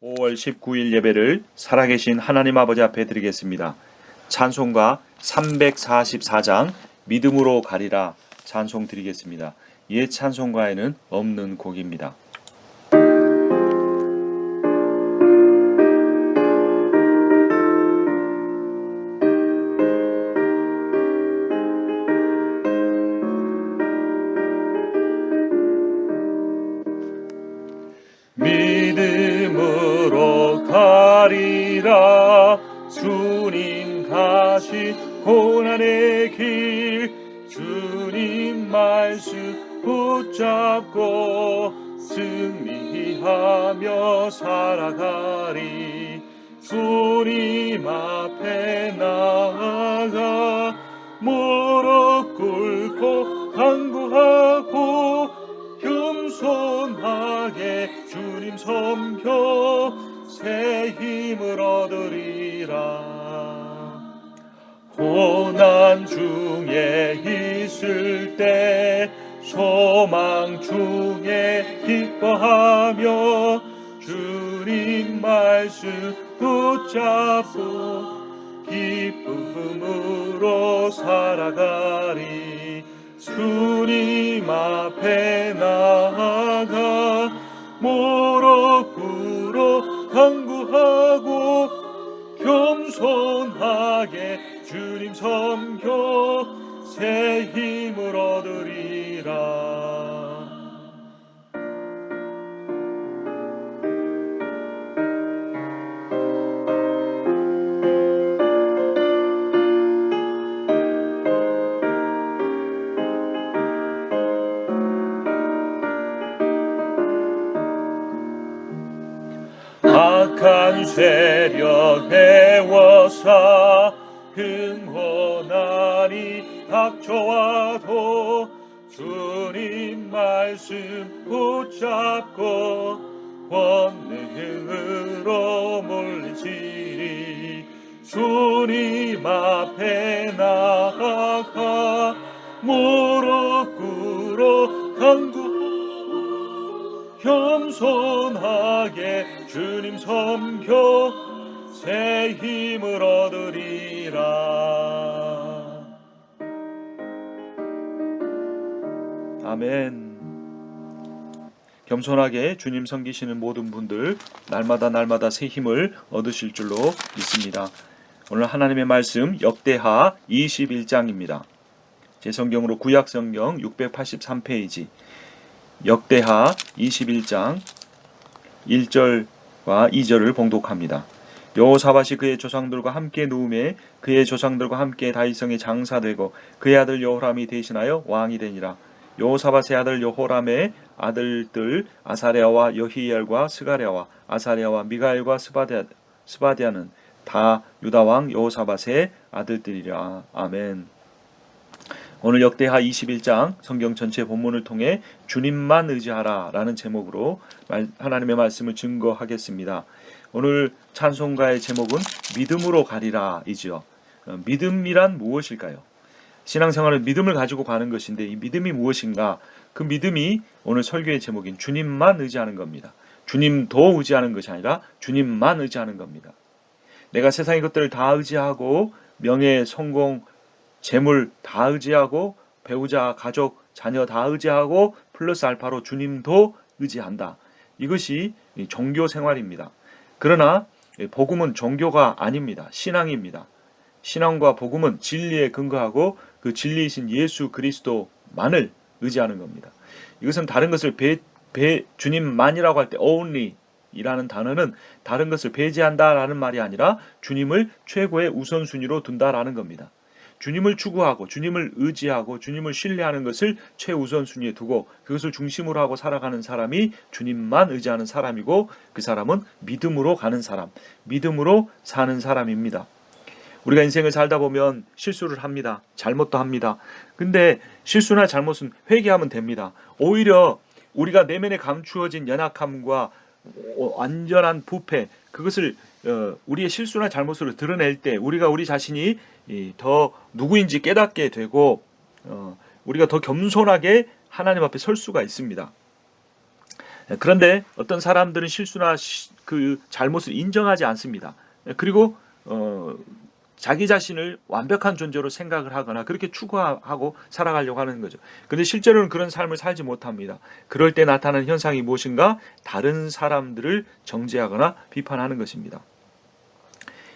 5월 19일 예배를 살아계신 하나님 아버지 앞에 드리겠습니다. 찬송가 344장 믿음으로 가리라 찬송 드리겠습니다. 옛 찬송가에는 없는 곡입니다. 믿음으로 가리라 주님 가신 고난의 길 주님 말씀 붙잡고 승리하며 살아가리 주님 앞에 나아가 무릎 꿇고 간구하고 겸손하게 주님 섬겨 새 힘을 얻으리라. 고난 중에 있을 때 소망 중에 기뻐하며 주님 말씀 붙잡고 기쁨으로 살아가리. 주님 앞에 나아가 무릎 꿇어 간구하고 겸손하게 주님 섬겨 새 힘을 얻으리라. 악한 세력 애워싸 흥혼하니 닥쳐와도 주님 말씀 붙잡고 권능으로 물리치리. 주님 앞에 나아가 무릎 꿇어 간구하고 겸손하게 주님 섬겨 새 힘을 얻으리라. 아멘. 겸손하게 주님 섬기시는 모든 분들 날마다 새 힘을 얻으실 줄로 믿습니다. 오늘 하나님의 말씀 역대하 21장입니다. 제 성경으로 구약성경 683페이지 역대하 21장 1절과 2절을 봉독합니다. 여호사밧이 그의 조상들과 함께 누움에 그의 조상들과 함께 다윗성에 장사되고 그의 아들 여호람이 대신하여 왕이 되니라. 여호사밧의 아들 여호람의 아들들 아사랴와 여히엘과 스가랴와 아사랴와 미가엘과 스바디아는 다 유다왕 여호사밧의 아들들이라. 아멘. 오늘 역대하 21장 성경 전체 본문을 통해 주님만 의지하라 라는 제목으로 하나님의 말씀을 증거하겠습니다. 오늘 찬송가의 제목은 믿음으로 가리라 이지요. 믿음이란 무엇일까요? 신앙생활은 믿음을 가지고 가는 것인데 이 믿음이 무엇인가? 그 믿음이 오늘 설교의 제목인 주님만 의지하는 겁니다. 주님도 의지하는 것이 아니라 주님만 의지하는 겁니다. 내가 세상의 것들을 다 의지하고 명예, 성공, 재물 다 의지하고 배우자, 가족, 자녀 다 의지하고 플러스 알파로 주님도 의지한다. 이것이 종교 생활입니다. 그러나 복음은 종교가 아닙니다. 신앙입니다. 신앙과 복음은 진리에 근거하고 그 진리이신 예수 그리스도만을 의지하는 겁니다. 이것은 다른 것을 주님만이라고 할 때 only 이라는 단어는 다른 것을 배제한다라는 말이 아니라 주님을 최고의 우선순위로 둔다라는 겁니다. 주님을 추구하고 주님을 의지하고 주님을 신뢰하는 것을 최우선순위에 두고 그것을 중심으로 하고 살아가는 사람이 주님만 의지하는 사람이고 그 사람은 믿음으로 가는 사람, 믿음으로 사는 사람입니다. 우리가 인생을 살다 보면 실수를 합니다. 잘못도 합니다. 근데 실수나 잘못은 회개하면 됩니다. 오히려 우리가 내면에 감추어진 연약함과 완전한 부패, 그것을 우리의 실수나 잘못으로 드러낼 때 우리가 우리 자신이 더 누구인지 깨닫게 되고 우리가 더 겸손하게 하나님 앞에 설 수가 있습니다. 그런데 어떤 사람들은 실수나 그 잘못을 인정하지 않습니다. 그리고 자기 자신을 완벽한 존재로 생각을 하거나 그렇게 추구하고 살아가려고 하는 거죠. 그런데 실제로는 그런 삶을 살지 못합니다. 그럴 때 나타나는 현상이 무엇인가? 다른 사람들을 정죄하거나 비판하는 것입니다.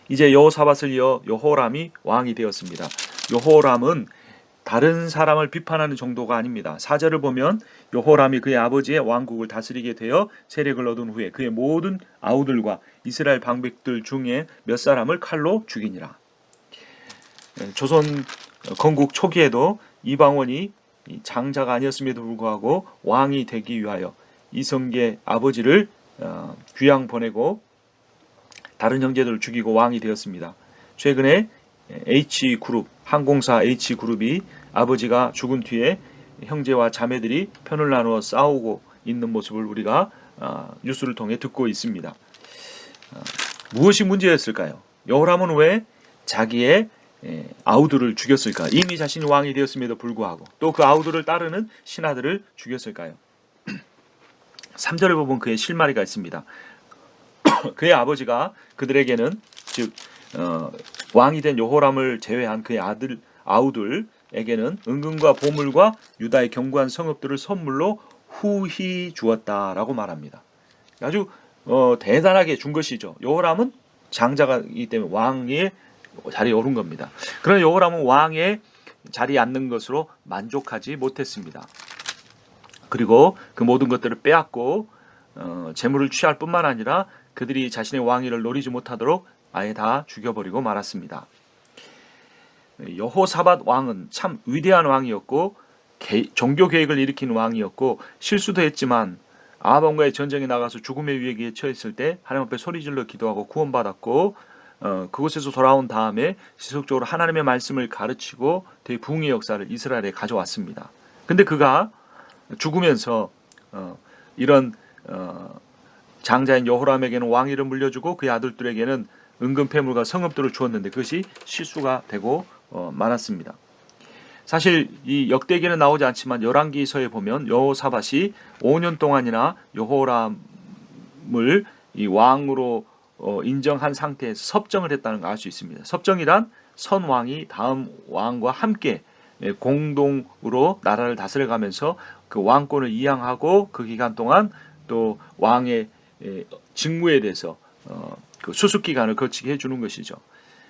이제 여호사밧을 이어 여호람이 왕이 되었습니다. 여호람은 다른 사람을 비판하는 정도가 아닙니다. 4절을 보면 여호람이 그의 아버지의 왕국을 다스리게 되어 세력을 얻은 후에 그의 모든 아우들과 이스라엘 방백들 중에 몇 사람을 칼로 죽이니라. 조선 건국 초기에도 이방원이 장자가 아니었음에도 불구하고 왕이 되기 위하여 이성계 아버지를 귀양 보내고 다른 형제들을 죽이고 왕이 되었습니다. 최근에 H그룹, 항공사 H그룹이 아버지가 죽은 뒤에 형제와 자매들이 편을 나누어 싸우고 있는 모습을 우리가 뉴스를 통해 듣고 있습니다. 무엇이 문제였을까요? 여호람은 왜 자기의 아우들을 죽였을까? 이미 자신이 왕이 되었음에도 불구하고 또 그 아우들을 따르는 신하들을 죽였을까요? 3절에 보면 그의 실마리가 있습니다. 그의 아버지가 그들에게는 즉 왕이 된 여호람을 제외한 그의 아우들에게는 은금과 보물과 유다의 견고한 성읍들을 선물로 후히 주었다라고 말합니다. 아주 대단하게 준 것이죠. 여호람은 장자이기 때문에 왕의 자리에 오른 겁니다. 그러나 여호람은 왕의 자리에 앉는 것으로 만족하지 못했습니다. 그리고 그 모든 것들을 빼앗고 재물을 취할 뿐만 아니라 그들이 자신의 왕위를 노리지 못하도록 아예 다 죽여버리고 말았습니다. 여호사밧 왕은 참 위대한 왕이었고 종교 계획을 일으킨 왕이었고 실수도 했지만 아합원과의 전쟁에 나가서 죽음의 위기에 처했을 때 하나님 앞에 소리질러 기도하고 구원받았고 그곳에서 돌아온 다음에 지속적으로 하나님의 말씀을 가르치고 대부흥의 역사를 이스라엘에 가져왔습니다. 근데 그가 죽으면서 이런 장자인 여호람에게는 왕위를 물려주고 그의 아들들에게는 은금 패물과 성읍들을 주었는데 그것이 실수가 되고 말았습니다. 사실 이 역대기에는 나오지 않지만 열왕기서에 보면 여호사밧이 5년 동안이나 여호람을 이 왕으로 인정한 상태에서 섭정을 했다는 걸 알 수 있습니다. 섭정이란 선 왕이 다음 왕과 함께 공동으로 나라를 다스려가면서 그 왕권을 이양하고 그 기간 동안 또 왕의 직무에 대해서 그 수습 기간을 거치게 해주는 것이죠.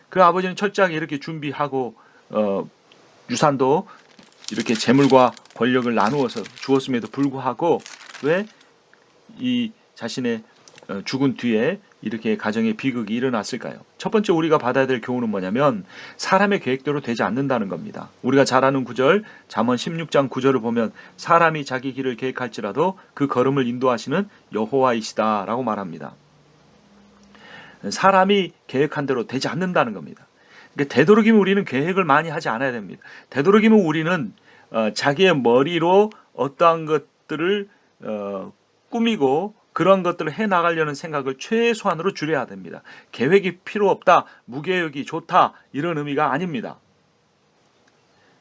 그 아버지는 철저하게 이렇게 준비하고 유산도 이렇게 재물과 권력을 나누어서 주었음에도 불구하고 왜 이 자신의 죽은 뒤에 이렇게 가정의 비극이 일어났을까요? 첫 번째 우리가 받아야 될 교훈은 뭐냐면 사람의 계획대로 되지 않는다는 겁니다. 우리가 잘 아는 구절 잠언 16장 9절을 보면 사람이 자기 길을 계획할지라도 그 걸음을 인도하시는 여호와이시다 라고 말합니다. 사람이 계획한 대로 되지 않는다는 겁니다. 그러니까 되도록이면 우리는 계획을 많이 하지 않아야 됩니다. 되도록이면 우리는 자기의 머리로 어떠한 것들을 꾸미고 그런 것들을 해나가려는 생각을 최소한으로 줄여야 됩니다. 계획이 필요 없다, 무계획이 좋다 이런 의미가 아닙니다.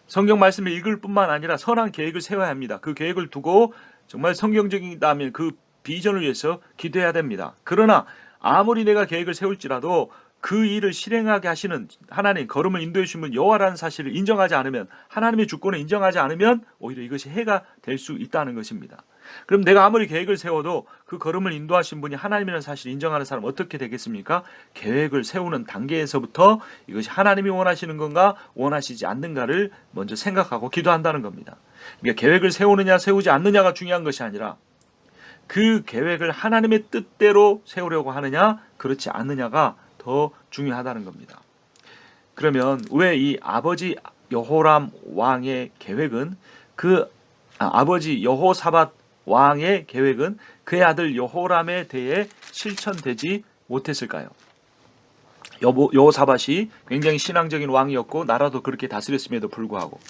성경 말씀을 읽을 뿐만 아니라 선한 계획을 세워야 합니다. 그 계획을 두고 정말 성경적이다면 그 비전을 위해서 기도해야 됩니다. 그러나 아무리 내가 계획을 세울지라도 그 일을 실행하게 하시는 하나님, 걸음을 인도해 주시는 여호와라는 사실을 인정하지 않으면, 하나님의 주권을 인정하지 않으면 오히려 이것이 해가 될 수 있다는 것입니다. 그럼 내가 아무리 계획을 세워도 그 걸음을 인도하신 분이 하나님이라는 사실을 인정하는 사람은 어떻게 되겠습니까? 계획을 세우는 단계에서부터 이것이 하나님이 원하시는 건가 원하시지 않는가를 먼저 생각하고 기도한다는 겁니다. 그러니까 계획을 세우느냐 세우지 않느냐가 중요한 것이 아니라 그 계획을 하나님의 뜻대로 세우려고 하느냐 그렇지 않느냐가 더 중요하다는 겁니다. 그러면 왜 이 아버지 여호람 왕의 계획은 아버지 여호사밧 왕의 계획은 그의 아들 여호람에 대해 실천되지 못했을까요? 여호사밧이 굉장히 신앙적인 왕이었고 나라도 그렇게 다스렸음에도 불구하고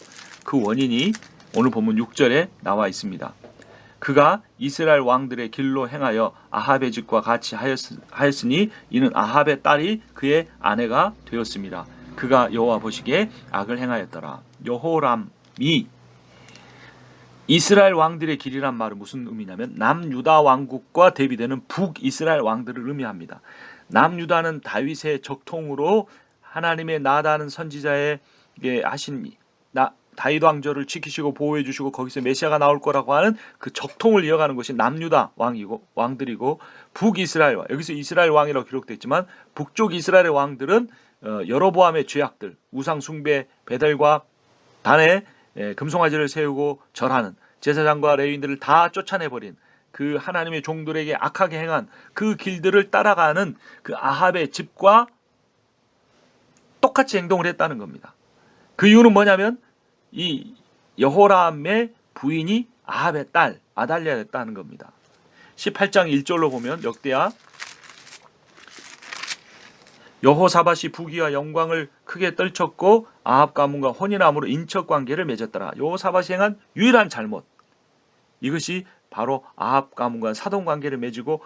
그 원인이 오늘 본문 6절에 나와 있습니다. 그가 이스라엘 왕들의 길로 행하여 아합의 집과 같이 하였으니 이는 아합의 딸이 그의 아내가 되었습니다. 그가 여호와 보시기에 악을 행하였더라. 여호람이 이스라엘 왕들의 길이란 말은 무슨 의미냐면 남유다 왕국과 대비되는 북이스라엘 왕들을 의미합니다. 남유다는 다윗의 적통으로 하나님의 나다는 선지자에게 하신 다윗 왕조를 지키시고 보호해 주시고 거기서 메시아가 나올 거라고 하는 그 적통을 이어가는 것이 남유다 왕들이고 북이스라엘 왕, 여기서 이스라엘 왕이라고 기록되어 있지만 북쪽 이스라엘의 왕들은 여로보암의 죄악들, 우상 숭배, 베델과 단에 금송아지를 세우고 절하는 제사장과 레위인들을 다 쫓아내버린 그 하나님의 종들에게 악하게 행한 그 길들을 따라가는 그 아합의 집과 똑같이 행동을 했다는 겁니다. 그 이유는 뭐냐면 이 여호람의 부인이 아합의 딸 아달랴였다는 겁니다. 18장 1절로 보면 역대하 여호사밧이 부귀와 영광을 크게 떨쳤고 아합 가문과 혼인함으로 인척관계를 맺었더라. 여호사밧이 행한 유일한 잘못, 이것이 바로 아합 가문과 사돈관계를 맺고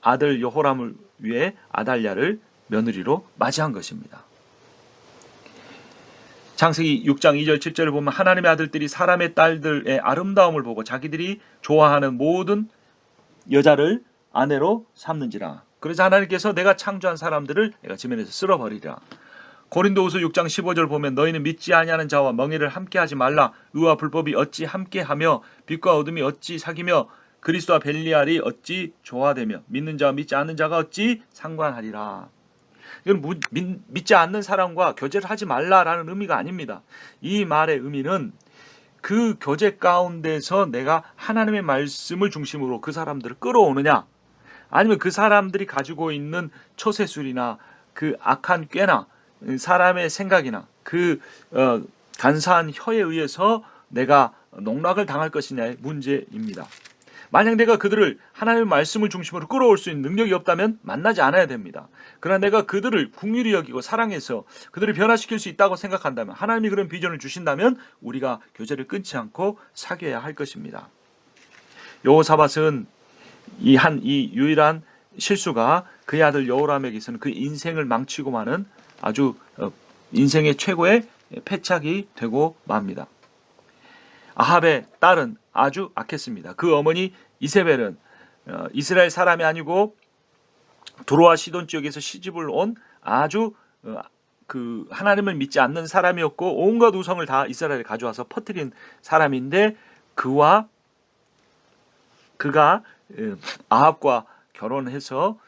아들 여호람을 위해 아달랴를 며느리로 맞이한 것입니다. 창세기 6장 2절 7절을 보면 하나님의 아들들이 사람의 딸들의 아름다움을 보고 자기들이 좋아하는 모든 여자를 아내로 삼는지라. 그래서 하나님께서 내가 창조한 사람들을 내가 지면에서 쓸어버리리라. 고린도후서 6장 15절 보면 너희는 믿지 아니하는 자와 멍에를 함께하지 말라. 의와 불법이 어찌 함께하며 빛과 어둠이 어찌 사귀며 그리스도와 벨리알이 어찌 조화되며 믿는 자와 믿지 않는 자가 어찌 상관하리라. 이건 믿지 않는 사람과 교제를 하지 말라라는 의미가 아닙니다. 이 말의 의미는 그 교제 가운데서 내가 하나님의 말씀을 중심으로 그 사람들을 끌어오느냐, 아니면 그 사람들이 가지고 있는 처세술이나 그 악한 꾀나 사람의 생각이나 그 간사한 혀에 의해서 내가 농락을 당할 것이냐의 문제입니다. 만약 내가 그들을 하나님의 말씀을 중심으로 끌어올 수 있는 능력이 없다면 만나지 않아야 됩니다. 그러나 내가 그들을 긍휼히 여기고 사랑해서 그들을 변화시킬 수 있다고 생각한다면, 하나님이 그런 비전을 주신다면 우리가 교제를 끊지 않고 사귀어야 할 것입니다. 여호사밧은 이 유일한 실수가 그의 아들 여호람에게서는 그 인생을 망치고 마는 아주 인생의 최고의 패착이 되고 맙니다. 아합의 딸은 아주 악했습니다. 그 어머니 이세벨은 이스라엘 사람이 아니고 두로와 시돈 지역에서 시집을 온 아주 그 하나님을 믿지 않는 사람이었고 온갖 우성을 다 이스라엘에 가져와서 퍼뜨린 사람인데 그가 아합과 결혼해서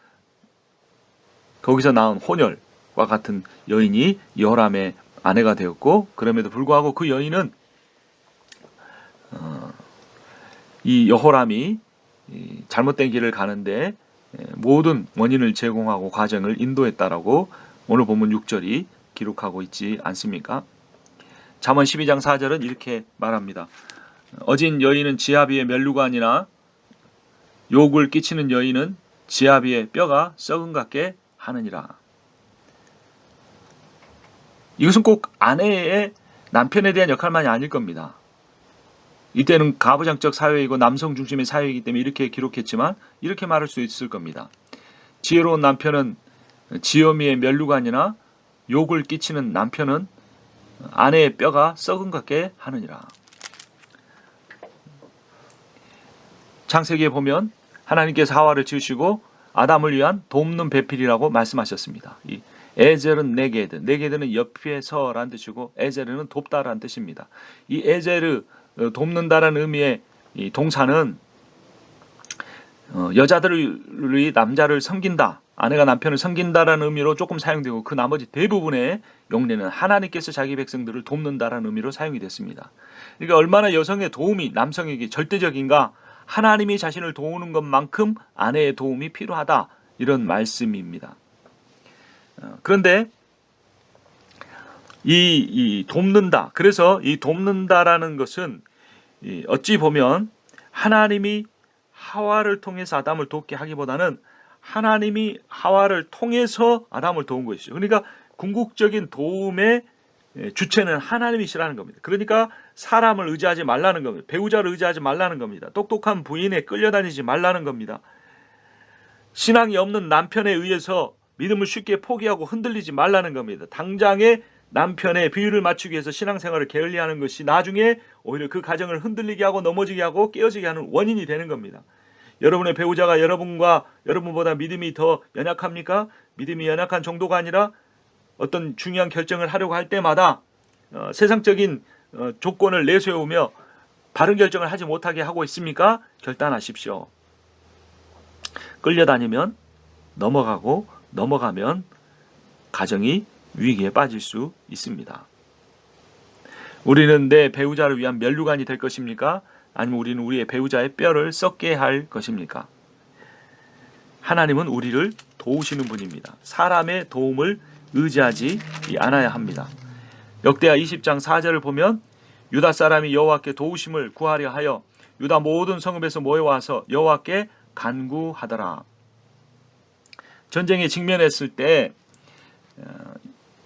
거기서 낳은 혼혈과 같은 여인이 여호람의 아내가 되었고, 그럼에도 불구하고 그 여인은 이 여호람이 잘못된 길을 가는데 모든 원인을 제공하고 과정을 인도했다라고 오늘 본문 6절이 기록하고 있지 않습니까? 잠언 12장 4절은 이렇게 말합니다. 어진 여인은 지아비의 멸류관이나 욕을 끼치는 여인은 지아비의 뼈가 썩은 같게 하느니라. 이것은 꼭 아내의 남편에 대한 역할만이 아닐 겁니다. 이때는 가부장적 사회이고 남성 중심의 사회이기 때문에 이렇게 기록했지만 이렇게 말할 수 있을 겁니다. 지혜로운 남편은 지어미의 멸류관이나 욕을 끼치는 남편은 아내의 뼈가 썩은 것 같게 하느니라. 창세기에 보면 하나님께서 하와를 지으시고 아담을 위한 돕는 배필이라고 말씀하셨습니다. 이 에젤은 네게드는 옆에서라는 뜻이고 에젤은 돕다라는 뜻입니다. 이 에젤을 돕는다라는 의미의 이 동사는 여자들이 남자를 섬긴다, 아내가 남편을 섬긴다라는 의미로 조금 사용되고 그 나머지 대부분의 용례는 하나님께서 자기 백성들을 돕는다라는 의미로 사용이 됐습니다. 그러니까 얼마나 여성의 도움이 남성에게 절대적인가, 하나님이 자신을 도우는 것만큼 아내의 도움이 필요하다, 이런 말씀입니다. 그런데 이 돕는다, 그래서 이 돕는다라는 것은 어찌 보면 하나님이 하와를 통해서 아담을 돕게 하기보다는 하나님이 하와를 통해서 아담을 도운 것이죠. 그러니까 궁극적인 도움의 주체는 하나님이시라는 겁니다. 그러니까 사람을 의지하지 말라는 겁니다. 배우자를 의지하지 말라는 겁니다. 똑똑한 부인에 끌려다니지 말라는 겁니다. 신앙이 없는 남편에 의해서 믿음을 쉽게 포기하고 흔들리지 말라는 겁니다. 당장에 남편의 비율을 맞추기 위해서 신앙생활을 게을리하는 것이 나중에 오히려 그 가정을 흔들리게 하고 넘어지게 하고 깨어지게 하는 원인이 되는 겁니다. 여러분의 배우자가 여러분보다 믿음이 더 연약합니까? 믿음이 연약한 정도가 아니라 어떤 중요한 결정을 하려고 할 때마다 세상적인 조건을 내세우며 바른 결정을 하지 못하게 하고 있습니까? 결단하십시오. 끌려다니면 넘어가면 가정이 위기에 빠질 수 있습니다. 우리는 내 배우자를 위한 면류관이 될 것입니까? 아니면 우리는 우리의 배우자의 뼈를 썩게 할 것입니까? 하나님은 우리를 도우시는 분입니다. 사람의 도움을 의지하지 않아야 합니다. 역대하 20장 4절을 보면 유다 사람이 여호와께 도우심을 구하려 하여 유다 모든 성읍에서 모여와서 여호와께 간구하더라. 전쟁에 직면했을 때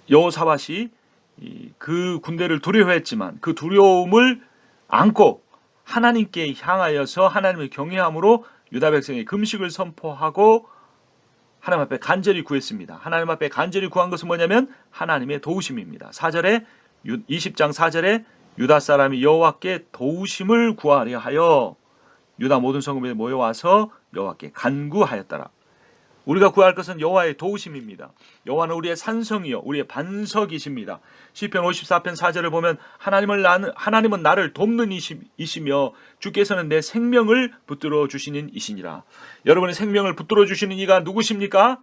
여호사밧이 그 군대를 두려워했지만 그 두려움을 안고 하나님께 향하여서 하나님을 경외함으로 유다 백성의 금식을 선포하고 하나님 앞에 간절히 구했습니다. 하나님 앞에 간절히 구한 것은 뭐냐면 하나님의 도우심입니다. 20장 4절에 유다 사람이 여호와께 도우심을 구하려 하여 유다 모든 성읍에 모여와서 여호와께 간구하였더라. 우리가 구할 것은 여호와의 도우심입니다. 여호와는 우리의 산성이요 우리의 반석이십니다. 시편 54편 4절을 보면 하나님은 나를 돕는 이시며 주께서는 내 생명을 붙들어 주시는 이시니라. 여러분의 생명을 붙들어 주시는 이가 누구십니까?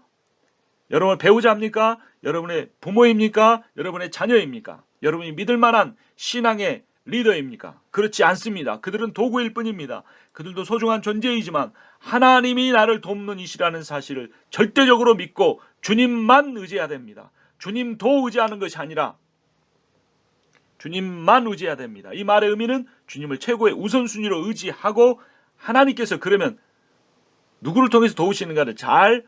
여러분 배우자입니까? 여러분의 부모입니까? 여러분의 자녀입니까? 여러분이 믿을 만한 신앙의 리더입니까? 그렇지 않습니다. 그들은 도구일 뿐입니다. 그들도 소중한 존재이지만 하나님이 나를 돕는 이시라는 사실을 절대적으로 믿고 주님만 의지해야 됩니다. 주님도 의지하는 것이 아니라 주님만 의지해야 됩니다. 이 말의 의미는 주님을 최고의 우선순위로 의지하고 하나님께서 그러면 누구를 통해서 도우시는가를 잘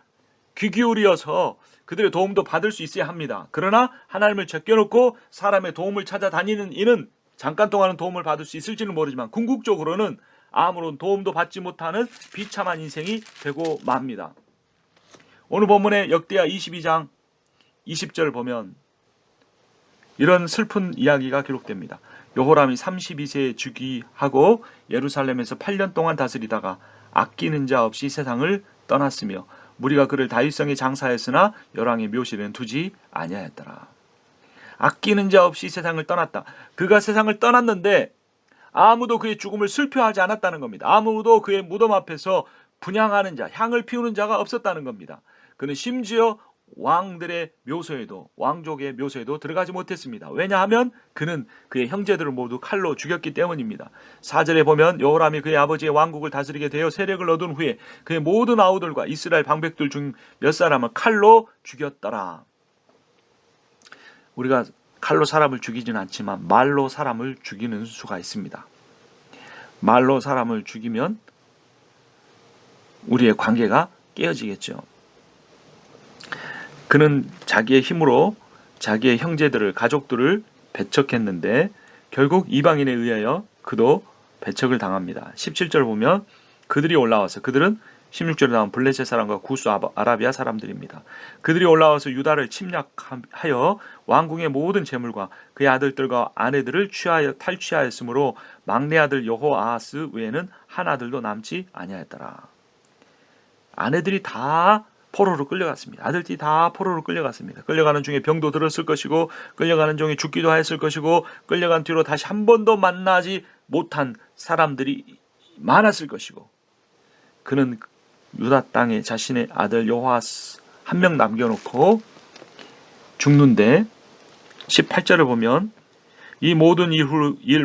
귀 기울여서 그들의 도움도 받을 수 있어야 합니다. 그러나 하나님을 제껴놓고 사람의 도움을 찾아다니는 이는 잠깐 동안은 도움을 받을 수 있을지는 모르지만 궁극적으로는 아무런 도움도 받지 못하는 비참한 인생이 되고 맙니다. 오늘 본문의 역대하 22장 20절 보면 이런 슬픈 이야기가 기록됩니다. 여호람이 32세에 즉위하고 예루살렘에서 8년 동안 다스리다가 아끼는 자 없이 세상을 떠났으며 무리가 그를 다윗성에 장사했으나 열왕의 묘실에는 두지 아니하였더라. 아끼는 자 없이 세상을 떠났다. 그가 세상을 떠났는데 아무도 그의 죽음을 슬퍼하지 않았다는 겁니다. 아무도 그의 무덤 앞에서 분향하는 자, 향을 피우는 자가 없었다는 겁니다. 그는 심지어 왕족의 묘소에도 들어가지 못했습니다. 왜냐하면 그는 그의 형제들을 모두 칼로 죽였기 때문입니다. 4절에 보면 여호람이 그의 아버지의 왕국을 다스리게 되어 세력을 얻은 후에 그의 모든 아우들과 이스라엘 방백들 중 몇 사람을 칼로 죽였더라. 우리가 칼로 사람을 죽이지는 않지만 말로 사람을 죽이는 수가 있습니다. 말로 사람을 죽이면 우리의 관계가 깨어지겠죠. 그는 자기의 힘으로 자기의 형제들을 가족들을 배척했는데 결국 이방인에 의하여 그도 배척을 당합니다. 17절 보면 그들이 올라와서 그들은 16절에 나온 블레셋 사람과 구스 아라비아 사람들입니다. 그들이 올라와서 유다를 침략하여 왕궁의 모든 재물과 그의 아들들과 아내들을 탈취하였으므로 막내 아들 여호아하스 외에는 한 아들도 남지 아니하였더라. 아내들이 다 포로로 끌려갔습니다. 아들들이 다 포로로 끌려갔습니다. 끌려가는 중에 병도 들었을 것이고 끌려가는 중에 죽기도 하였을 것이고 끌려간 뒤로 다시 한 번도 만나지 못한 사람들이 많았을 것이고 그는 유다 땅에 자신의 아들 여호아스 한 명 남겨놓고 죽는데 18절을 보면 이 모든 일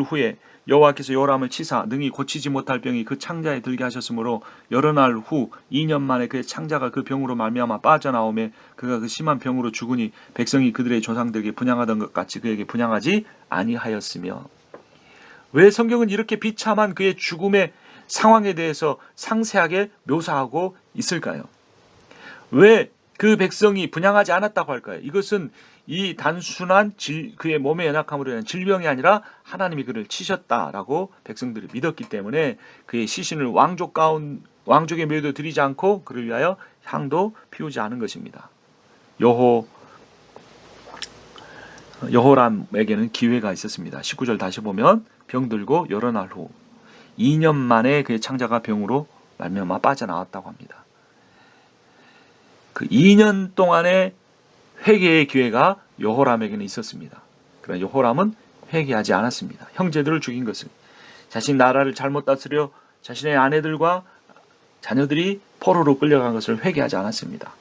후에 여호와께서 요람을 치사 능히 고치지 못할 병이 그 창자에 들게 하셨으므로 여러 날 후 2년 만에 그의 창자가 그 병으로 말미암아 빠져나오매 그가 그 심한 병으로 죽으니 백성이 그들의 조상들에게 분향하던 것 같이 그에게 분향하지 아니하였으며. 왜 성경은 이렇게 비참한 그의 죽음의 상황에 대해서 상세하게 묘사하고 있을까요? 왜 그 백성이 분향하지 않았다고 할까요? 이것은 이 단순한 그의 몸의 연약함으로 인한 질병이 아니라 하나님이 그를 치셨다라고 백성들이 믿었기 때문에 그의 시신을 왕족의 묘에도 드리지 않고 그를 위하여 향도 피우지 않은 것입니다. 여호람에게는 기회가 있었습니다. 19절 다시 보면 병들고 여러 날 후 2년 만에 그의 창자가 병으로 말미암아 빠져나왔다고 합니다. 그 2년 동안의 회개의 기회가 여호람에게는 있었습니다. 그러나 여호람은 회개하지 않았습니다. 형제들을 죽인 것은 자신 나라를 잘못 다스려 자신의 아내들과 자녀들이 포로로 끌려간 것을 회개하지 않았습니다.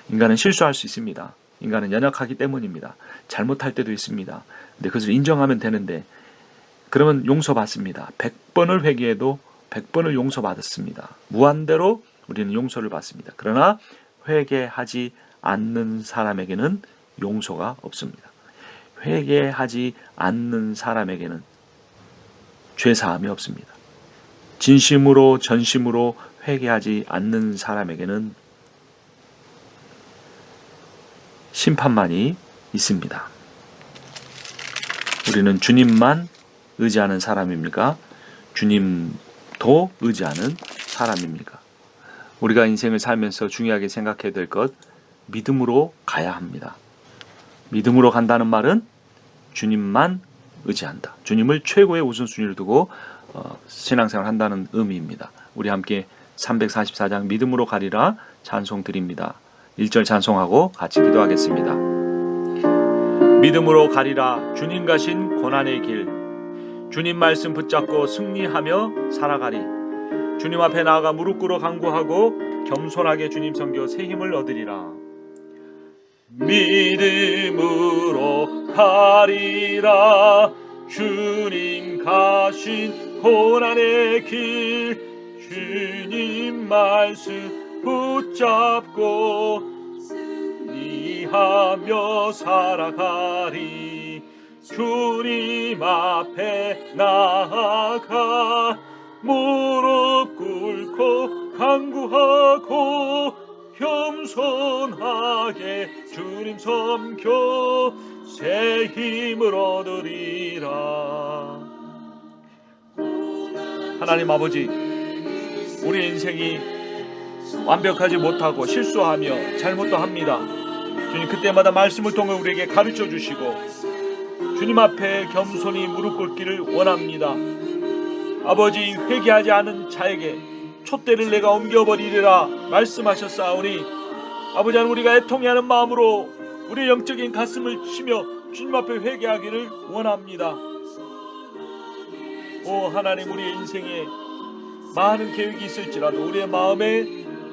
인간은 실수할 수 있습니다. 인간은 연약하기 때문입니다. 잘못할 때도 있습니다. 근데 그것을 인정하면 되는데 그러면 용서받습니다. 100번을 회개해도 100번을 용서받았습니다. 무한대로 우리는 용서를 받습니다. 그러나 회개하지 않는 사람에게는 용서가 없습니다. 회개하지 않는 사람에게는 죄사함이 없습니다. 진심으로 전심으로 회개하지 않는 사람에게는 심판만이 있습니다. 우리는 주님만 의지하는 사람입니까? 주님도 의지하는 사람입니까? 우리가 인생을 살면서 중요하게 생각해야 될 것, 믿음으로 가야 합니다. 믿음으로 간다는 말은 주님만 의지한다. 주님을 최고의 우선순위로 두고 신앙생활을 한다는 의미입니다. 우리 함께 344장 믿음으로 가리라 찬송 드립니다. 1절 찬송하고 같이 기도하겠습니다. 믿음으로 가리라 주님 가신 고난의 길, 주님 말씀 붙잡고 승리하며 살아가리. 주님 앞에 나아가 무릎 꿇어 간구하고 겸손하게 주님 섬겨 새 힘을 얻으리라. 믿음으로 가리라 주님 가신 고난의 길, 주님 말씀 붙잡고 승리하며 살아가리. 주님 앞에 나아가 무릎 꿇고 간구하고 겸손하게 주님 섬겨 새 힘을 얻으리라. 하나님 아버지, 우리 인생이 완벽하지 못하고 실수하며 잘못도 합니다. 주님, 그때마다 말씀을 통해 우리에게 가르쳐 주시고 주님 앞에 겸손히 무릎 꿇기를 원합니다. 아버지, 회개하지 않은 자에게 촛대를 내가 옮겨버리리라 말씀하셨사오니 아버지 하나님, 우리가 애통해하는 마음으로 우리의 영적인 가슴을 치며 주님 앞에 회개하기를 원합니다. 오 하나님, 우리의 인생에 많은 계획이 있을지라도, 우리의 마음에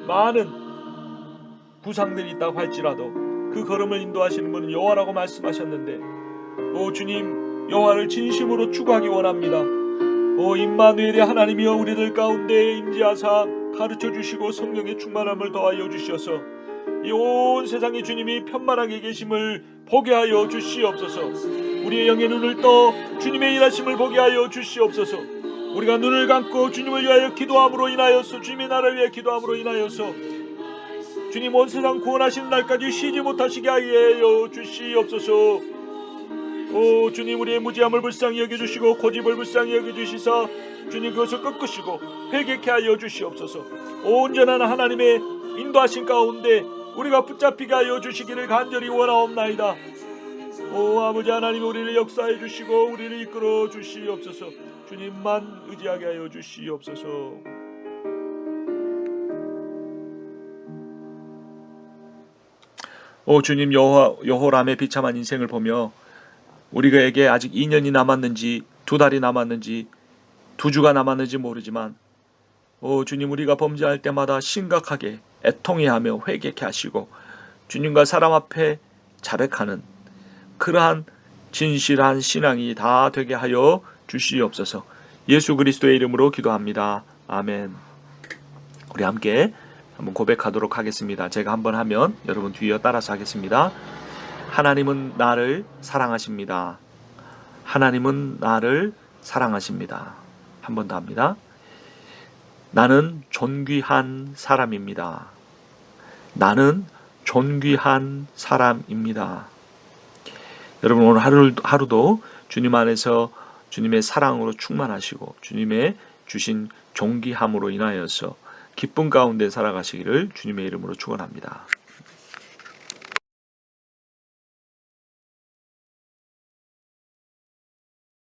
많은 구상들이 있다고 할지라도 그 걸음을 인도하시는 분은 여호와라고 말씀하셨는데, 오 주님, 여호와를 진심으로 추구하기 원합니다. 오 임마누엘의 하나님이여, 우리들 가운데 임재하사 가르쳐 주시고 성령의 충만함을 더하여 주셔서 이 온 세상에 주님이 편만하게 계심을 보게 하여 주시옵소서. 우리의 영의 눈을 떠 주님의 일하심을 보게 하여 주시옵소서. 우리가 눈을 감고 주님을 위하여 기도함으로 인하여서, 주님의 나라를 위해 기도함으로 인하여서 주님 온 세상 구원하시는 날까지 쉬지 못하시게 하여 주시옵소서. 오 주님, 우리의 무지함을 불쌍히 여겨주시고 고집을 불쌍히 여겨주시사 주님 그것을 꺾으시고 회개케 하여 주시옵소서. 온전한 하나님의 인도하신 가운데 우리가 붙잡히게 하여 주시기를 간절히 원하옵나이다. 오 아버지 하나님, 우리를 역사해 주시고 우리를 이끌어 주시옵소서. 주님만 의지하게 하여 주시옵소서. 오 주님, 여호람의 비참한 인생을 보며 우리에게 아직 2년이 남았는지 2달이 남았는지 2주가 남았는지 모르지만, 오 주님, 우리가 범죄할 때마다 심각하게 애통해하며 회개케 하시고 주님과 사람 앞에 자백하는 그러한 진실한 신앙이 다 되게 하여 주시옵소서. 예수 그리스도의 이름으로 기도합니다. 아멘. 우리 함께 한번 고백하도록 하겠습니다. 제가 한번 하면 여러분 뒤이어 따라서 하겠습니다. 하나님은 나를 사랑하십니다. 하나님은 나를 사랑하십니다. 한 번 더 합니다. 나는 존귀한 사람입니다. 나는 존귀한 사람입니다. 여러분, 오늘 하루도 주님 안에서 주님의 사랑으로 충만하시고 주님의 주신 존귀함으로 인하여서 기쁨 가운데 살아가시기를 주님의 이름으로 축원합니다.